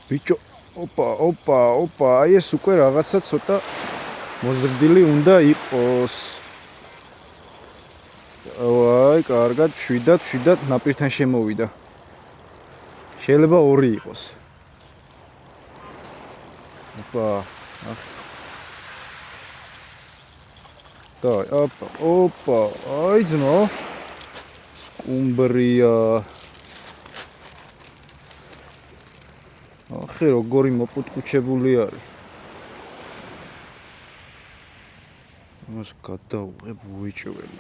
ბიჭო, ოპა, აი ეს უკვე რაღაცა ცოტა მოზრდილი უნდა იყოს. აი, კარგად, შვიდად ნაპირთან შემოვიდა. შეიძლება 2 იყოს. ოპა, აი ძმო. სკუმბრია. ახი როგორი მოპუტკუჩებული არის. მას გადავუღებ უიჭველი.